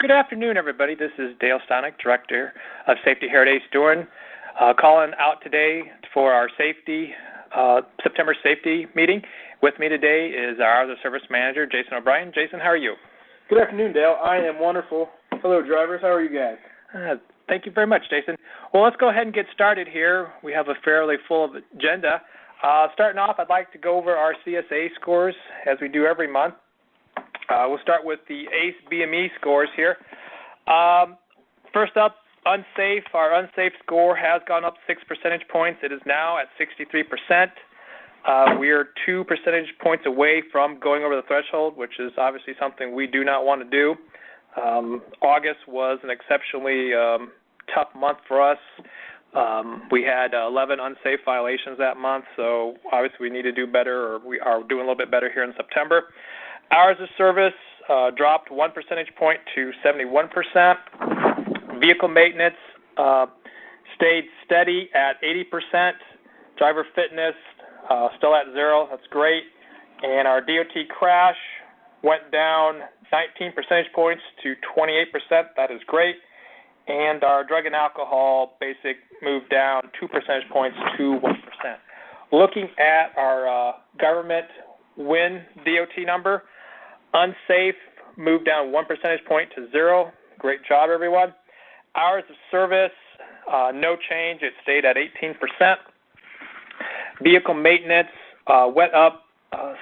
Good afternoon, everybody. This is Dale Stonick, Director of Safety here at ACE Doran, calling out today for our September safety meeting. With me today is our other service manager, Jason O'Brien. Jason, how are you? Good afternoon, Dale. I am wonderful. Hello, drivers. How are you guys? Thank you very much, Jason. Well, let's go ahead and get started here. We have a fairly full agenda. Starting off, I'd like to go over our CSA scores as we do every month. We'll start with the ACE BME scores here. First up, unsafe. Our unsafe score has gone up 6 percentage points. It is now at 63%. We are 2 percentage points away from going over the threshold, which is obviously something we do not want to do. August was an exceptionally tough month for us. We had 11 unsafe violations that month, so obviously we need to do better, or we are doing a little bit better here in September. Hours of service dropped 1 percentage point to 71%. Vehicle maintenance stayed steady at 80%. Driver fitness still at 0. That's great. And our DOT crash went down 19 percentage points to 28%. That is great. And our drug and alcohol basic moved down 2 percentage points to 1%. Looking at our government WIN DOT number, unsafe moved down 1 percentage point to 0. Great job, everyone. Hours of service, no change. It stayed at 18%. Vehicle maintenance went up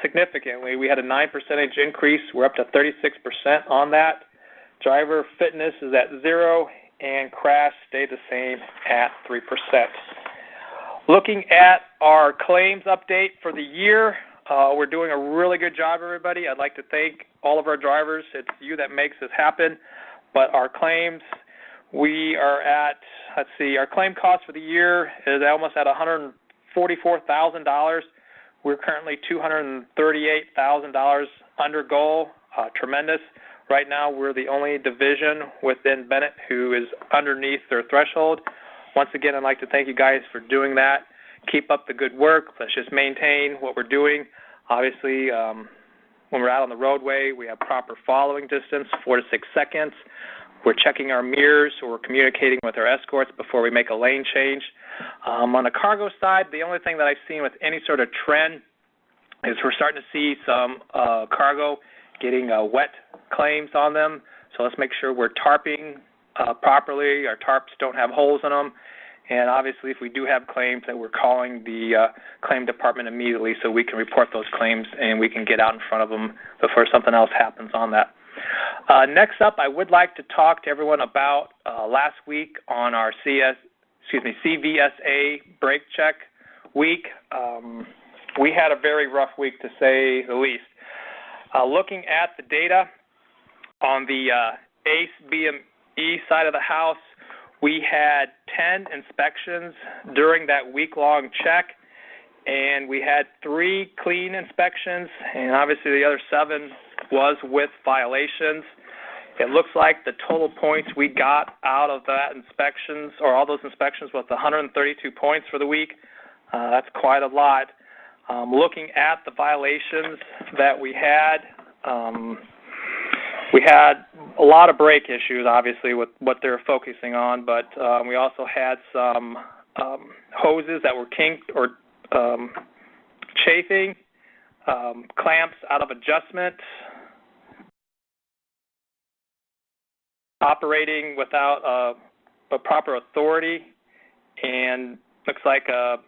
significantly. We had a 9 percentage increase. We're up to 36% on that. Driver fitness is at 0, and crash stayed the same at 3%. Looking at our claims update for the year, we're doing a really good job, everybody. I'd like to thank all of our drivers. It's you that makes this happen. But our claims, we are at, our claim cost for the year is almost at $144,000. We're currently $238,000 under goal. Tremendous. Right now, we're the only division within Bennett who is underneath their threshold. Once again, I'd like to thank you guys for doing that. Keep up the good work. Let's just maintain what we're doing. Obviously, when we're out on the roadway, we have proper following distance, 4 to 6 seconds. We're checking our mirrors, so we're communicating with our escorts before we make a lane change. On the cargo side, the only thing that I've seen with any sort of trend is we're starting to see some cargo getting wet claims on them. So let's make sure we're tarping properly. Our tarps don't have holes in them. And obviously, if we do have claims, that we're calling the claim department immediately so we can report those claims and we can get out in front of them before something else happens on that. Next up, I would like to talk to everyone about last week on our CVSA Brake Check week. We had a very rough week, to say the least. Looking at the data on the ACE BME side of the house, we had 10 inspections during that week-long check, and we had 3 clean inspections, and obviously the other 7 was with violations. It looks like the total points we got out of that inspections, or all those inspections, was 132 points for the week. That's quite a lot. Looking at the violations that we had a lot of brake issues, obviously, with what they're focusing on, but we also had some hoses that were kinked or chafing, clamps out of adjustment, operating without a proper authority, and looks like a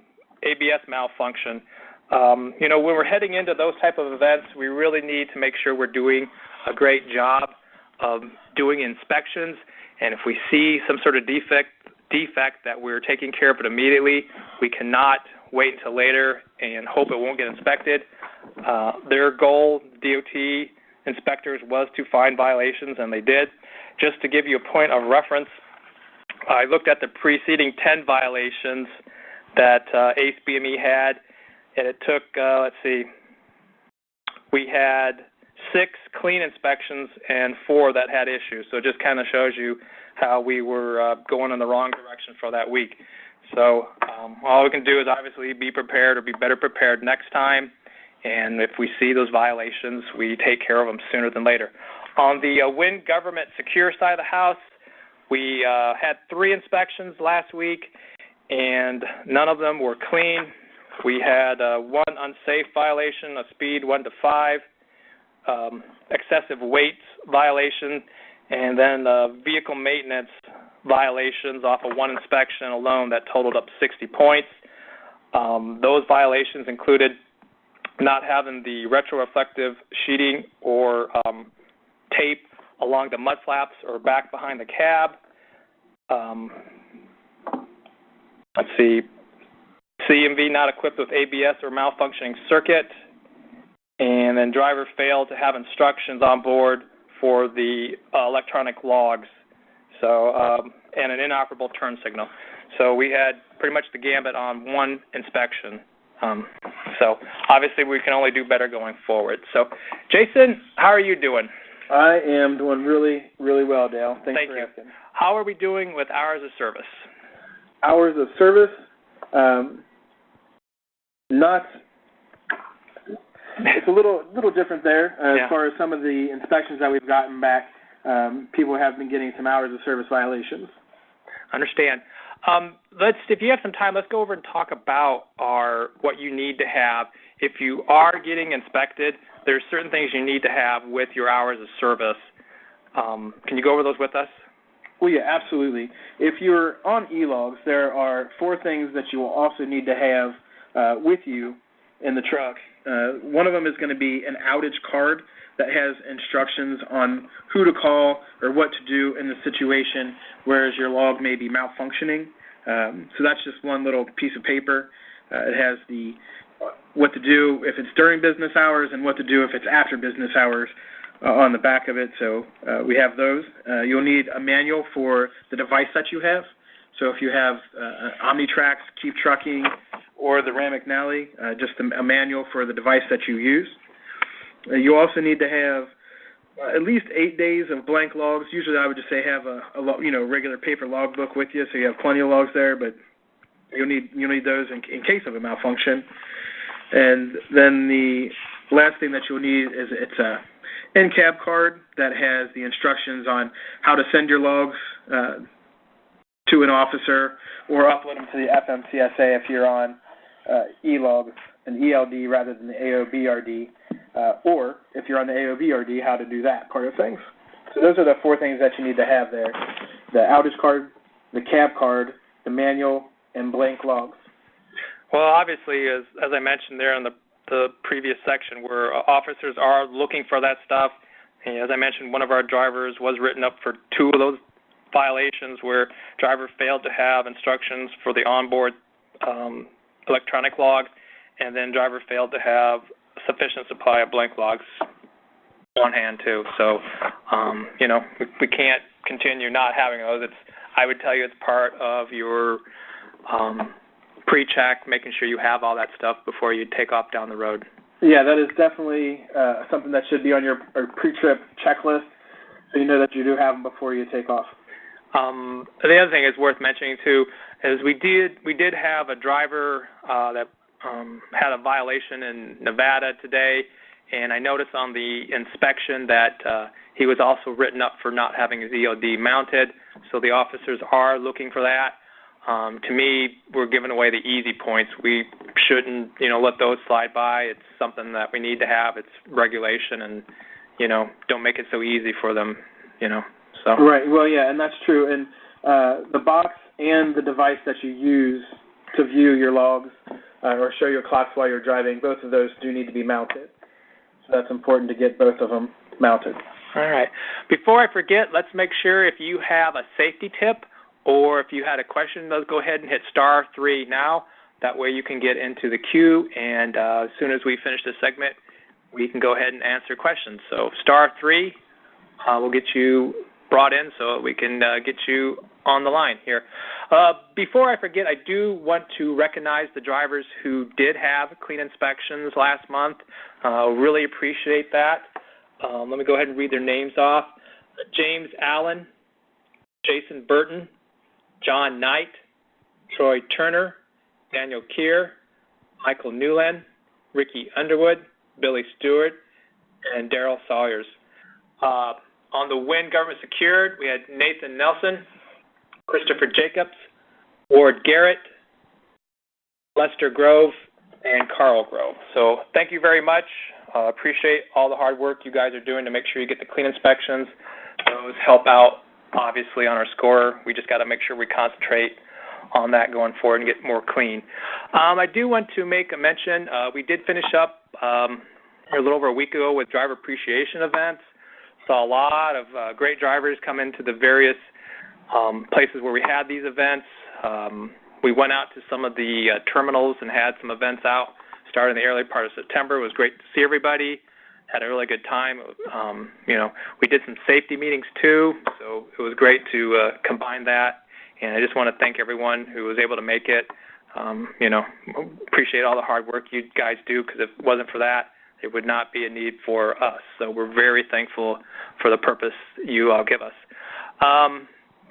ABS malfunction. When we're heading into those type of events, we really need to make sure we're doing a great job of doing inspections, and if we see some sort of defect that we're taking care of it immediately. We cannot wait until later and hope it won't get inspected. Their goal, DOT inspectors, was to find violations, and they did. Just to give you a point of reference, I looked at the preceding 10 violations that ACE BME had, and it took, we had 6 clean inspections and 4 that had issues. So it just kind of shows you how we were going in the wrong direction for that week. So all we can do is obviously be prepared or be better prepared next time. And if we see those violations, we take care of them sooner than later. On the Wind Government Secure side of the house, we had 3 inspections last week, and none of them were clean. We had 1 unsafe violation, a speed 1 to 5, excessive weight violation, and then vehicle maintenance violations off of 1 inspection alone that totaled up 60 points. Those violations included not having the retroreflective sheeting or tape along the mud flaps or back behind the cab. Let's see, CMV not equipped with ABS or malfunctioning circuit, and then driver failed to have instructions on board for the electronic logs, so and an inoperable turn signal. So we had pretty much the gambit on 1 inspection. So obviously we can only do better going forward. So Jason, how are you doing? I am doing really, really well, Dale. Thank you. Asking. How are we doing with hours of service? Hours of service, not. It's a little different there as far as some of the inspections that we've gotten back. People have been getting some hours of service violations. Understand. If you have some time, let's go over and talk about what you need to have. If you are getting inspected, there's certain things you need to have with your hours of service. Can you go over those with us? Well, yeah, absolutely. If you're on e-logs, there are 4 things that you will also need to have with you in the truck. One of them is going to be an outage card that has instructions on who to call or what to do in the situation, whereas your log may be malfunctioning. So that's just one little piece of paper. It has what to do if it's during business hours and what to do if it's after business hours on the back of it. So we have those. You'll need a manual for the device that you have. So if you have Omnitrax, Keep Trucking, or the Ram McNally, just a manual for the device that you use. You also need to have at least 8 days of blank logs. Usually I would just say have a regular paper log book with you, so you have plenty of logs there, but you'll need those in case of a malfunction. And then the last thing that you'll need is it's a in-cab card that has the instructions on how to send your logs to an officer or upload them to the FMCSA if you're on e-logs, an ELD rather than the AOBRD, or if you're on the AOBRD, how to do that part of things. So those are the 4 things that you need to have there: the outage card, the cab card, the manual, and blank logs. Well, obviously, as I mentioned there in the previous section, where officers are looking for that stuff. And as I mentioned, one of our drivers was written up for 2 of those violations where driver failed to have instructions for the onboard electronic log, and then driver failed to have sufficient supply of blank logs on hand too. So, we can't continue not having those. I would tell you it's part of your pre-check, making sure you have all that stuff before you take off down the road. Yeah, that is definitely something that should be on your pre-trip checklist, so you know that you do have them before you take off. The other thing is worth mentioning too is we did have a driver that had a violation in Nevada today, and I noticed on the inspection that he was also written up for not having his EOD mounted, so the officers are looking for that. To me, we're giving away the easy points. We shouldn't, let those slide by. It's something that we need to have. It's regulation, and, don't make it so easy for them, So. Right. Well, yeah, and that's true. And the box and the device that you use to view your logs or show your clocks while you're driving, both of those do need to be mounted. So that's important to get both of them mounted. All right. Before I forget, let's make sure if you have a safety tip or if you had a question, let's go ahead and hit *3 now. That way you can get into the queue, and as soon as we finish this segment, we can go ahead and answer questions. So *3 will get you brought in so we can get you on the line here. Before I forget, I do want to recognize the drivers who did have clean inspections last month. Really appreciate that. Let me go ahead and read their names off. James Allen, Jason Burton, John Knight, Troy Turner, Daniel Keir, Michael Newland, Ricky Underwood, Billy Stewart, and Daryl Sawyers. On the win government secured, we had Nathan Nelson, Christopher Jacobs, Ward Garrett, Lester Grove, and Carl Grove. So thank you very much. Appreciate all the hard work you guys are doing to make sure you get the clean inspections. Those help out, obviously, on our score. We just got to make sure we concentrate on that going forward and get more clean. I do want to make a mention. We did finish up a little over a week ago with driver appreciation events. Saw a lot of great drivers come into the various places where we had these events. We went out to some of the terminals and had some events out starting in the early part of September. It was great to see everybody. Had a really good time. We did some safety meetings too, so it was great to combine that. And I just want to thank everyone who was able to make it. Appreciate all the hard work you guys do, because if it wasn't for that, there would not be a need for us. So we're very thankful for the purpose you all give us.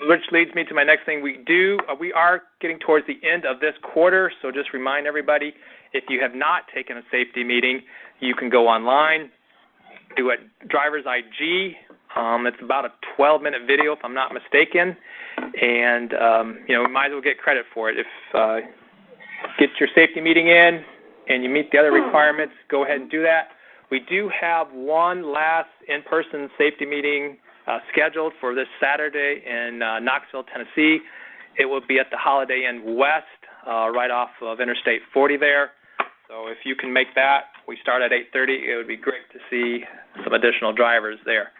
Which leads me to my next thing. We are getting towards the end of this quarter, so just remind everybody, if you have not taken a safety meeting, you can go online, do it Driver's IG. It's about a 12-minute video, if I'm not mistaken, and we might as well get credit for it. If get your safety meeting in and you meet the other requirements, go ahead and do that. We do have one last in-person safety meeting scheduled for this Saturday in Knoxville, Tennessee. It will be at the Holiday Inn West, right off of Interstate 40 there. So if you can make that, we start at 8:30. It would be great to see some additional drivers there.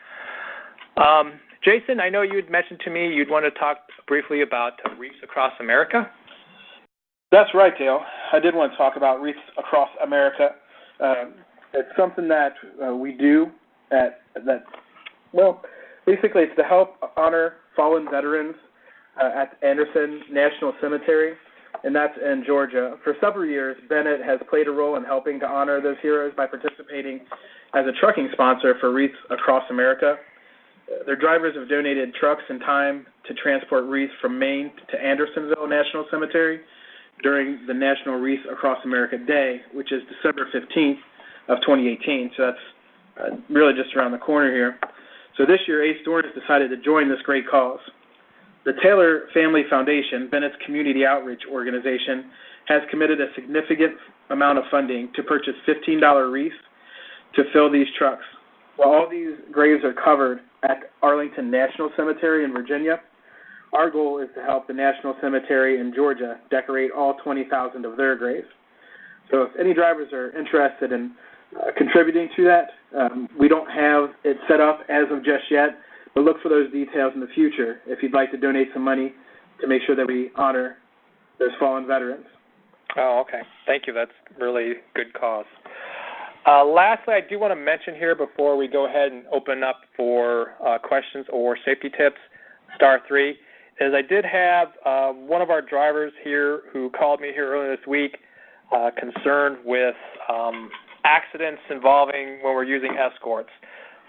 Jason, I know you had mentioned to me you'd want to talk briefly about Wreaths Across America. That's right, Dale. I did want to talk about Wreaths Across America. It's something that we do basically it's to help honor fallen veterans at Anderson National Cemetery, and that's in Georgia. For several years, Bennett has played a role in helping to honor those heroes by participating as a trucking sponsor for Wreaths Across America. Their drivers have donated trucks and time to transport wreaths from Maine to Andersonville National Cemetery during the National Wreaths Across America Day, which is December 15th of 2018. So that's really just around the corner here. So this year, Ace Doran has decided to join this great cause. The Taylor Family Foundation, Bennett's community outreach organization, has committed a significant amount of funding to purchase $15 wreaths to fill these trucks. While all these graves are covered at Arlington National Cemetery in Virginia, our goal is to help the National Cemetery in Georgia decorate all 20,000 of their graves. So if any drivers are interested in contributing to that, we don't have it set up as of just yet, but look for those details in the future if you'd like to donate some money to make sure that we honor those fallen veterans. Oh, okay. Thank you. That's really good cause. Lastly, I do want to mention here before we go ahead and open up for questions or safety tips, star 3, is I did have one of our drivers here who called me here earlier this week concerned with accidents involving when we're using escorts.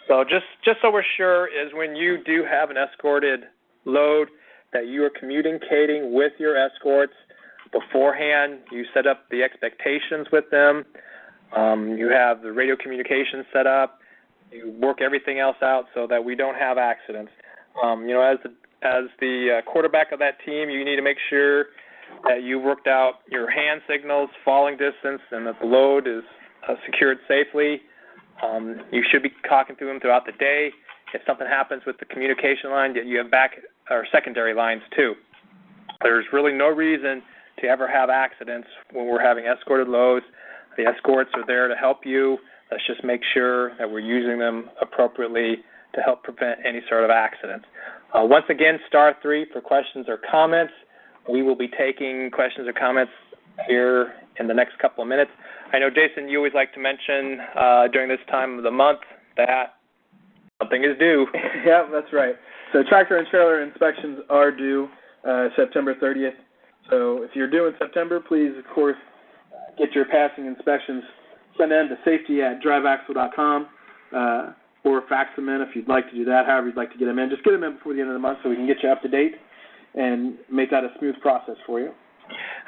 So just so we're sure is when you do have an escorted load that you are communicating with your escorts beforehand. You set up the expectations with them. You have the radio communication set up. You work everything else out so that we don't have accidents. As the quarterback of that team, you need to make sure that you worked out your hand signals, falling distance, and that the load is secured safely. You should be talking to them throughout the day. If something happens with the communication line, you have back or secondary lines too. There's really no reason to ever have accidents when we're having escorted loads. The escorts are there to help you. Let's just make sure that we're using them appropriately to help prevent any sort of accidents. Once again, star 3 for questions or comments. We will be taking questions or comments here in the next couple of minutes. I know, Jason, you always like to mention during this time of the month that something is due. Yeah, that's right. So tractor and trailer inspections are due September 30th. So if you're due in September, please, of course, get your passing inspections sent in to safety@driveaxle.com or fax them in if you'd like to do that, however you'd like to get them in. Just get them in before the end of the month so we can get you up to date and make that a smooth process for you.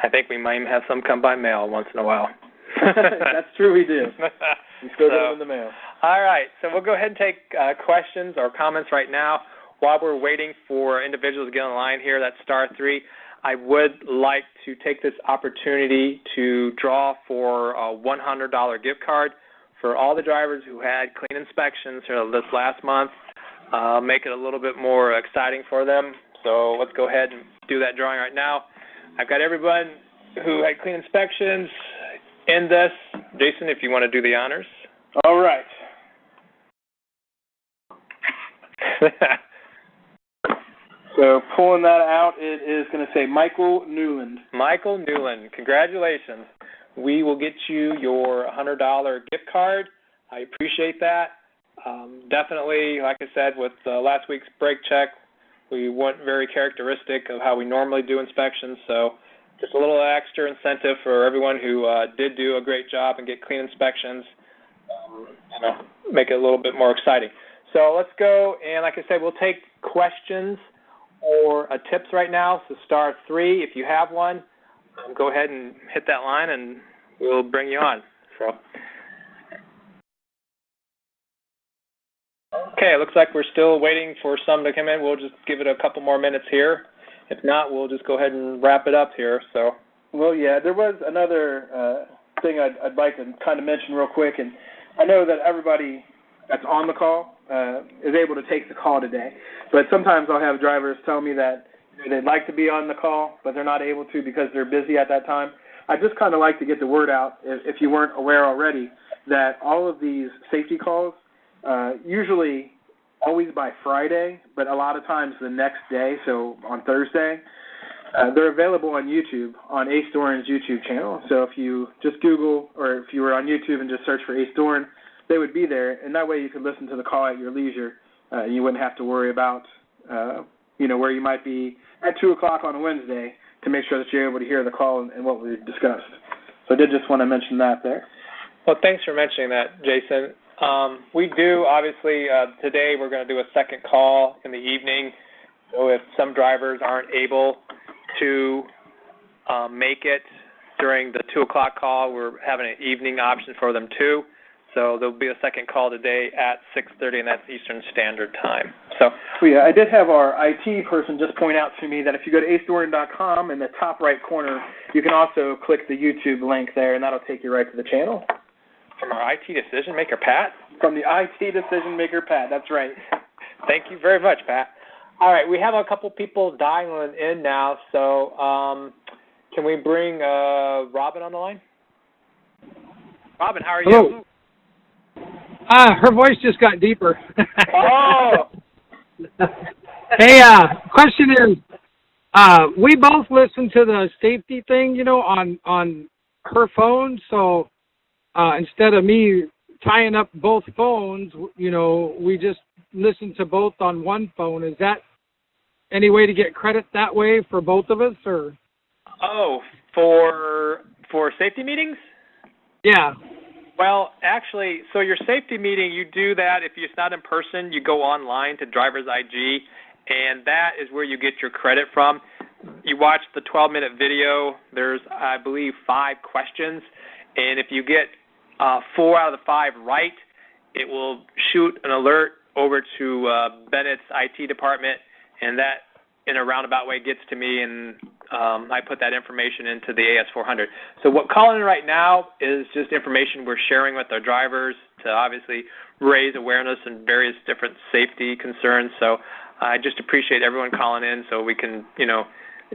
I think we might have some come by mail once in a while. That's true, we do. You still get them in the mail. All right, so we'll go ahead and take questions or comments right now. While we're waiting for individuals to get on the line here, that's star 3, I would like to take this opportunity to draw for a $100 gift card for all the drivers who had clean inspections this last month. Make it a little bit more exciting for them. So let's go ahead and do that drawing right now. I've got everyone who had clean inspections in this. Jason, if you want to do the honors. All right. So pulling that out, it is going to say Michael Newland. Michael Newland, congratulations. We will get you your $100 gift card. I appreciate that. Definitely, like I said, with last week's brake check, we weren't very characteristic of how we normally do inspections, so just a little extra incentive for everyone who did do a great job and get clean inspections, make it a little bit more exciting. So let's go, and like I said, we'll take questions or tips right now, so star 3 if you have one. Go ahead and hit that line, and we'll bring you on. So, okay, it looks like we're still waiting for some to come in. We'll just give it a couple more minutes here. If not, we'll just go ahead and wrap it up here. So, well, yeah, there was another thing I'd like to kind of mention real quick, and I know that everybody that's on the call is able to take the call today, but sometimes I'll have drivers tell me that they'd like to be on the call, but they're not able to because they're busy at that time. I just kind of like to get the word out, if you weren't aware already, that all of these safety calls, usually always by Friday, but a lot of times the next day, so on Thursday, they're available on YouTube, on Ace Doran's YouTube channel. So if you just Google, or if you were on YouTube and just search for Ace Doran, they would be there, and that way you could listen to the call at your leisure. You wouldn't have to worry about where you might be at 2 o'clock on a Wednesday to make sure that you're able to hear the call and what we discussed. So I did just want to mention that there. Well, thanks for mentioning that, Jason. We do, obviously, today we're going to do a second call in the evening. So if some drivers aren't able to make it during the 2 o'clock call, we're having an evening option for them too. So there'll be a second call today at 6:30, and that's Eastern Standard Time. So, yeah, I did have our IT person just point out to me that if you go to acedoran.com, in the top right corner, you can also click the YouTube link there, and that'll take you right to the channel. From our IT decision maker, Pat? From the IT decision maker, Pat. That's right. Thank you very much, Pat. All right, we have a couple people dialing in now, so can we bring Robin on the line? Robin, how are you? Hello. Her voice just got deeper. Oh! Hey, question is, we both listen to the safety thing, on her phone, so instead of me tying up both phones, we just listen to both on one phone. Is that any way to get credit that way for both of us, or? Oh, for safety meetings? Yeah. Well, actually, so your safety meeting, you do that. If it's not in person, you go online to Driver's IG, and that is where you get your credit from. You watch the 12-minute video. There's, I believe, 5 questions, and if you get 4 out of the 5 right, it will shoot an alert over to Bennett's IT department, and that, in a roundabout way, gets to me, and I put that information into the AS400. So what calling in right now is just information we're sharing with our drivers to obviously raise awareness and various different safety concerns. So I just appreciate everyone calling in so we can,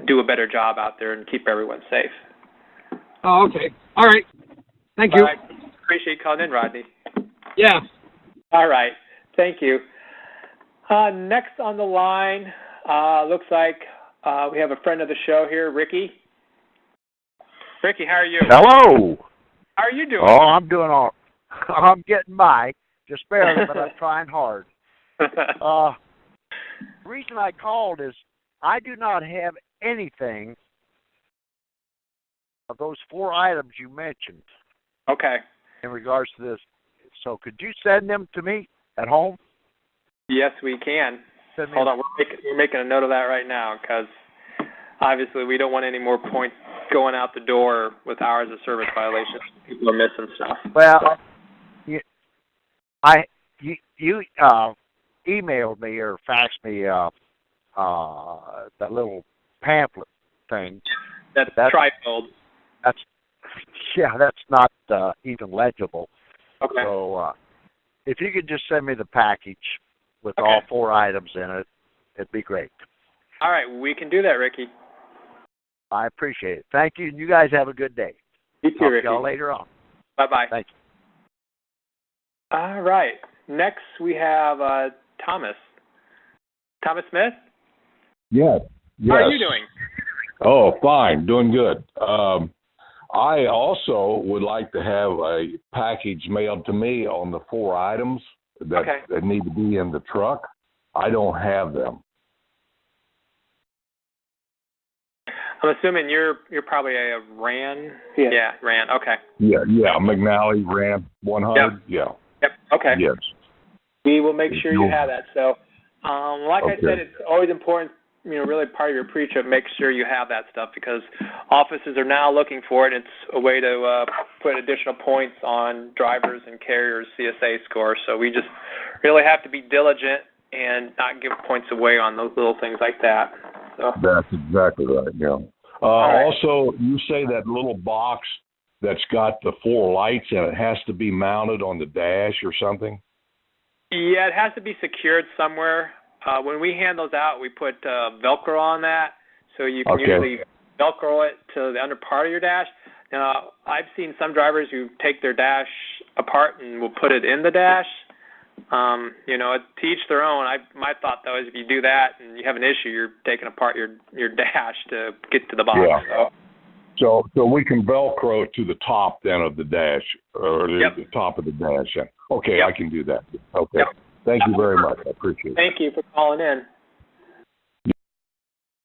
do a better job out there and keep everyone safe. Oh, okay. All right. Thank you. All right. Appreciate you calling in, Rodney. Yeah. All right. Thank you. Next on the line, looks like we have a friend of the show here, Ricky. Ricky, how are you? Hello. How are you doing? Oh, I'm doing all. I'm getting by, just barely, but I'm trying hard. The reason I called is I do not have anything of those 4 items you mentioned. Okay. In regards to this, so could you send them to me at home? Yes, we can. Hold on, we're making a note of that right now because obviously we don't want any more points going out the door with hours of service violations. People are missing stuff. Well, You emailed me or faxed me that little pamphlet thing. That's trifold. That's that's not even legible. Okay. So if you could just send me the package with Okay. all 4 items in it, it'd be great. All right, we can do that, Ricky. I appreciate it. Thank you. You guys have a good day. You too, Talk Ricky. to y'all later on. Bye-bye. Thank you. All right. Next, we have Thomas. Thomas Smith? Yes. How are you doing? Oh, fine. Doing good. I also would like to have a package mailed to me on the 4 items that need to be in the truck. I don't have them. I'm assuming you're probably a Ran. Yeah. Yeah, Ran. Okay. Yeah, McNally Ram 100. Yep. Okay. Yes. We will make sure you have that. So, like I Okay. said, it's always important. Really part of your pre-trip, make sure you have that stuff because offices are now looking for it. It's a way to put additional points on drivers and carriers' CSA scores. So we just really have to be diligent and not give points away on those little things like that. So. That's exactly right. Yeah. Right. Also, you say that little box that's got the 4 lights and it has to be mounted on the dash or something? Yeah, it has to be secured somewhere. When we hand those out, we put Velcro on that, so you can usually Velcro it to the under part of your dash. Now, I've seen some drivers who take their dash apart and will put it in the dash. To each their own. My thought, though, is if you do that and you have an issue, you're taking apart your dash to get to the box. Yeah. So we can Velcro it to the top then of the dash, or the top of the dash. Okay, I can do that. Okay. Yep. Thank you very much. I appreciate it. Thank you for calling in.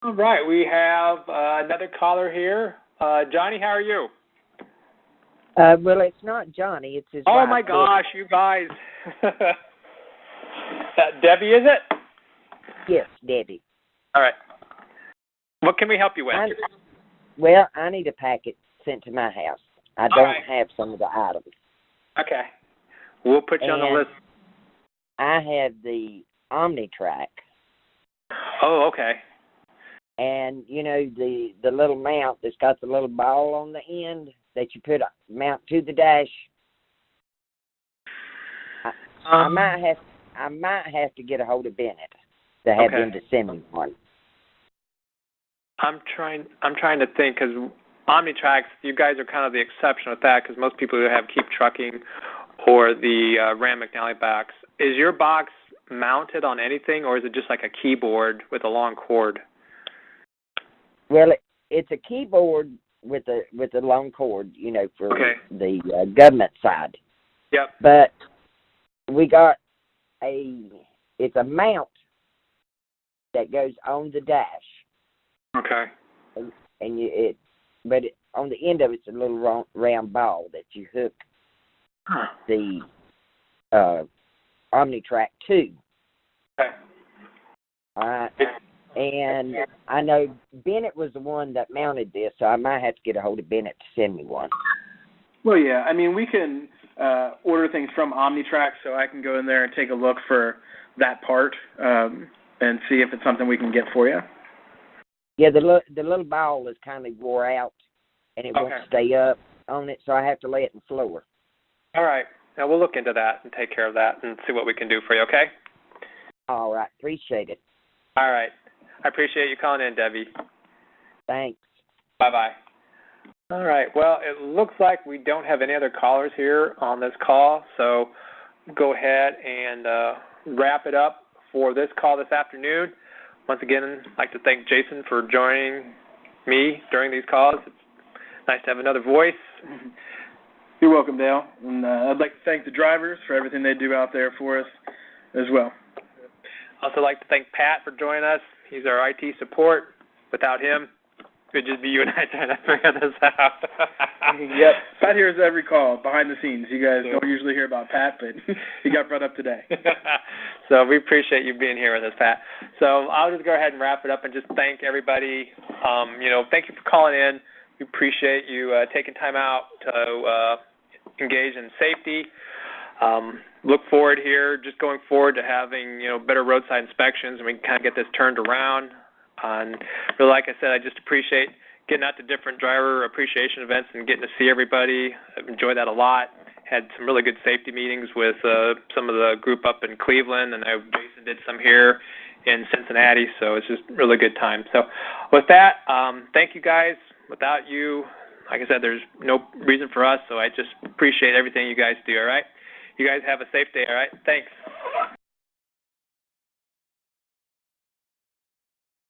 All right, we have another caller here. Johnny, how are you? Well, it's not Johnny. It's his wife. Oh, my gosh, you guys. Debbie, is it? Yes, Debbie. All right. What can we help you with? I need a packet sent to my house. I don't have some of the items. Okay. We'll put you on the list. I have the OmniTrack. Oh, okay. And, the little mount that's got the little ball on the end that you mount to the dash. I might have to get a hold of Bennett to have them to send me one. I'm trying to think because OmniTracks, you guys are kind of the exception with that because most people who have Keep Trucking or the Ram McNally backs. Is your box mounted on anything, or is it just like a keyboard with a long cord? Well, it's a keyboard with a long cord, for the government side. Yep. But we got it's a mount that goes on the dash. Okay. But on the end of it's a little round ball that you hook the OmniTrack to. Okay. All right. And I know Bennett was the one that mounted this, so I might have to get a hold of Bennett to send me one. Well, yeah. I mean, we can order things from OmniTrack, so I can go in there and take a look for that part and see if it's something we can get for you. Yeah, the little ball is kind of wore out, and it won't stay up on it, so I have to lay it in the floor. All right. Now, we'll look into that and take care of that and see what we can do for you, okay? All right. Appreciate it. All right. I appreciate you calling in, Debbie. Thanks. Bye-bye. All right. Well, it looks like we don't have any other callers here on this call, so go ahead and wrap it up for this call this afternoon. Once again, I'd like to thank Jason for joining me during these calls. It's nice to have another voice. You're welcome, Dale. And I'd like to thank the drivers for everything they do out there for us as well. I'd also like to thank Pat for joining us. He's our IT support. Without him, it would just be you and I trying to figure this out. Yep. Pat hears every call behind the scenes. You guys don't usually hear about Pat, but he got brought up today. So we appreciate you being here with us, Pat. So I'll just go ahead and wrap it up and just thank everybody. Thank you for calling in. We appreciate you taking time out to engage in safety. look forward here, just going forward to having, better roadside inspections, and we can kind of get this turned around. And really, like I said, I just appreciate getting out to different driver appreciation events and getting to see everybody. I've enjoyed that a lot. Had some really good safety meetings with some of the group up in Cleveland, and Jason did some here in Cincinnati, so it's just really good time. So with that, thank you guys. Without you, like I said, there's no reason for us, so I just appreciate everything you guys do, all right? You guys have a safe day, all right? Thanks.